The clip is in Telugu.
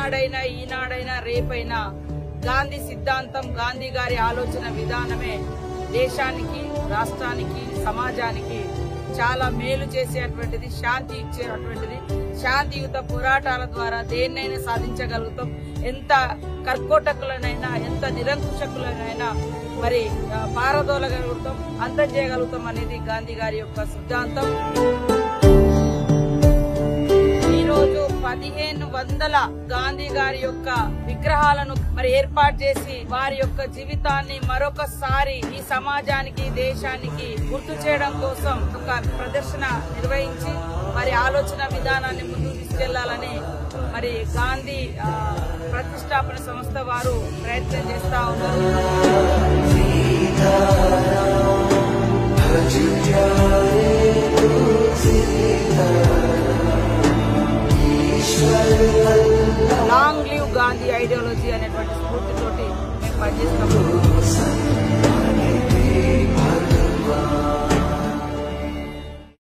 ఆనాడైనా ఈనాడైనా రేపైనా గాంధీ సిద్ధాంతం, గాంధీ గారి ఆలోచన విధానమే దేశానికి, రాష్ట్రానికి, సమాజానికి చాలా మేలు చేసేటువంటిది, శాంతి ఇచ్చేటువంటిది. శాంతియుత పోరాటాల ద్వారా దేన్నైనా సాధించగలుగుతాం. ఎంత కర్కోటకులనైనా, ఎంత నిరంకుశకులనైనా మరి పారదోలగలుగుతాం, అంతం చేయగలుగుతాం అనేది గాంధీ గారి యొక్క సిద్ధాంతం. ఈరోజు 1500 గాంధీ గారి యొక్క విగ్రహాలను మరి ఏర్పాటు చేసి వారి యొక్క జీవితాన్ని మరొకసారి ఈ సమాజానికి, దేశానికి గుర్తు చేయడం కోసం ఒక ప్రదర్శన నిర్వహించి మరి ఆలోచన విధానాన్ని ముందుకు తీసుకెళ్లాలని మరి గాంధీ ప్రతిష్టాపన సంస్థ వారు ప్రయత్నం చేస్తా ఉన్నారు. లాంగ్ లివ్ గాంధీ ఐడియాలజీ అనేటువంటి స్ఫూర్తితోటి మేము పనిచేస్తాము.